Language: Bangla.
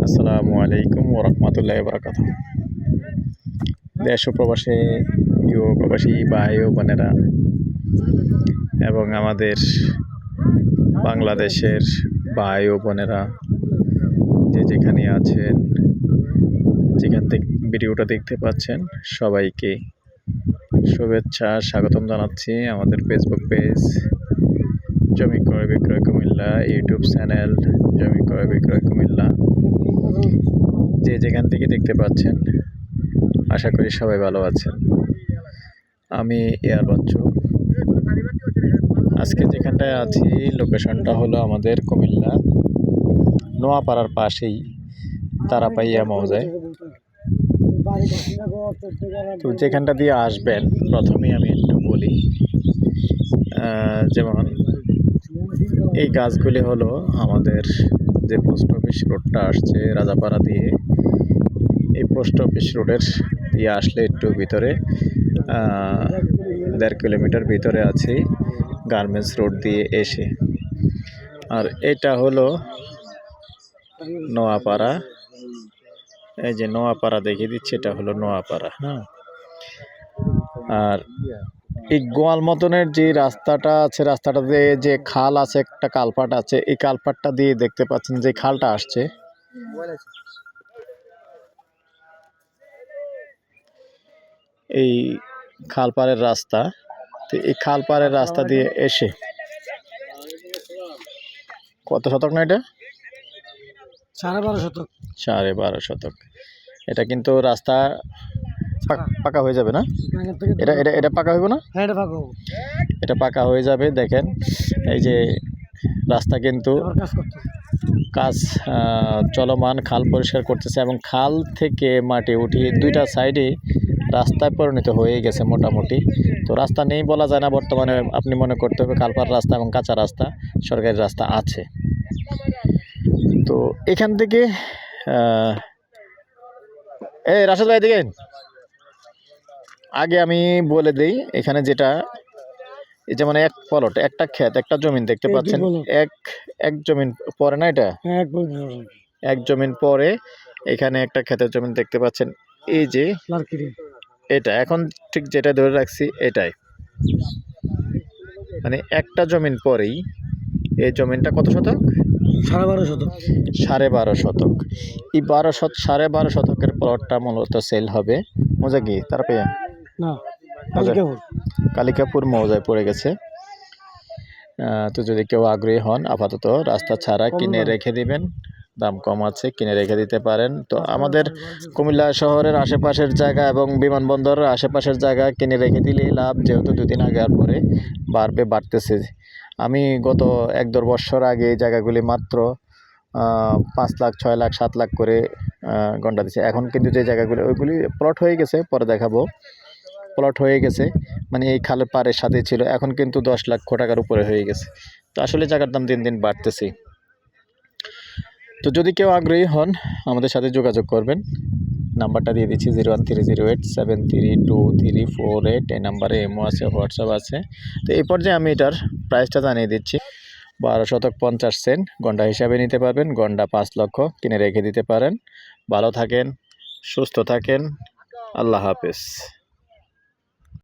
আসসালামু আলাইকুম ওরহমতুল্লাহ বরকাত। দেশ ও প্রবাসী প্রিয় প্রবাসী ভাই ও বোনেরা এবং আমাদের বাংলাদেশের ভাই ও বোনেরা যে যেখানে আছেন, যেখান থেকে ভিডিওটা দেখতে পাচ্ছেন, সবাইকে শুভেচ্ছা স্বাগতম জানাচ্ছি। আমাদের ফেসবুক পেজ জমি ক্রয় বিক্রয় কুমিল্লা, ইউটিউব চ্যানেল জমি ক্রয় বিক্রয় কুমিল্লা, যে যেখান থেকে দেখতে পাচ্ছেন, আশা করি সবাই ভালো আছেন। আমি এয়ার বাচ্চু। আজকে যেখানটায় আছি লোকেশনটা হলো আমাদের কুমিল্লা নোয়াপাড়ার পাশেই তারাপাইয়া মৌজায়। তো যেখানটা দিয়ে আসবেন প্রথমেই আমি একটু বলি, যেমন এই গাছগুলি হলো আমাদের যে পোস্ট অফিস রোডটা আসছে রাজাপাড়া দিয়ে, এই পোস্ট অফিস রোডের দিয়ে আসলে একটু ভিতরে 1.5 কিলোমিটার ভিতরে আছি গার্মেন্টস রোড দিয়ে এসে। আর এটা হলো নোয়াপাড়া। এই যে নোয়াপাড়া দেখিয়ে দিচ্ছে, এটা হলো নোয়াপাড়া। হ্যাঁ, আর এই গোয়াল মতনের যে রাস্তাটা আছে, রাস্তাটা দিয়ে যে খাল আছে, একটা কালপাট আছে, এই কালপাটটা দিয়ে দেখতে পাচ্ছেন যে খালটা আসছে, এই খালপাড়ের রাস্তা। তো এই খালপাড়ের রাস্তা দিয়ে এসে কত শতক না এটা? 12.5 শতক। 12.5 শতক। এটা কিন্তু রাস্তা পাকা হয়ে যাবে না? এটা এটা এটা পাকা হইব না? হ্যাঁ, এটা পাকা হবে। এটা পাকা হয়ে যাবে। দেখেন এই যে রাস্তা কিন্তু কাজ চলমান, খাল পরিষ্কার করতেছে এবং খাল থেকে মাটি উঠিয়ে দুইটা সাইডে রাস্তায় পরিণত হয়ে গেছে মোটামুটি। তো রাস্তা নেই বলা যায় না বর্তমানে, আপনি মনে করতে হবে কালপার রাস্তা এবং কাঁচা রাস্তা, সরকারি রাস্তা আছে। তো এখান থেকে এই রাশেদ ভাই দেখেন, আগে আমি বলে দিই, এখানে যেটা এই যেমন এক প্লট, একটা ক্ষেত, একটা জমিন দেখতে পাচ্ছেন, এক জমিন পরে না, এটা এক জমিন পরে এখানে একটা ক্ষেতের জমিন দেখতে পাচ্ছেন। এই যে এটা এখন ঠিক যেটা ধরে রাখছি এটাই, মানে একটা জমিন পরেই এই জমিনটা কত শতক? 12.5 শতক। 12.5 শতক। এই 12.5 শতকের প্লটটা মূলত সেল হবে মৌজা কি তারাপাইয়া না, কালিকাপুর মৌজায় পড়ে গেছে। তো যদি কেউ আগ্রহী হন, আপাতত রাস্তা ছাড়া কিনে রেখে দিবেন, দাম কম আছে, কিনে রেখে দিতে পারেন। তো আমাদের কুমিল্লা শহরের আশেপাশের জায়গা এবং বিমানবন্দরের আশেপাশের জায়গা কিনে রেখে দিলেই লাভ, যেহেতু 2 দিন আগে আর পরে বাড়তেছে। আমি গত 1-2 বছর আগে এই জায়গাগুলি মাত্র 5 লাখ, 6 লাখ, 7 লাখ করে গন্ডা দিচ্ছে। এখন কিন্তু যে জায়গাগুলি ওইগুলি প্লট হয়ে গেছে, পরে দেখাবো, প্লট হয়ে গেছে, মানে এই খালের পাড়ের সাথে ছিল, এখন কিন্তু 10 লক্ষ টাকার উপরে হয়ে গেছে। তো আসলে জায়গার দাম দিন দিন বাড়তেছে। তো যদি কেউ আগ্রহী হন, আমাদের সাথে যোগাযোগ করবেন। নাম্বারটা দিয়ে দিচ্ছি 01308732348। এই নাম্বারে ইমো আছে, হোয়াটসঅ্যাপ আছে। তো এই পর্যায়ে আমি এটার প্রাইসটা জানিয়ে দিচ্ছি। 12 শতক 50 সেন্ট, গন্ডা হিসাবে নিতে পারবেন। গন্ডা 5 লক্ষ, কিনে রেখে দিতে পারেন। ভালো থাকেন, সুস্থ থাকেন, আল্লাহ হাফেজ।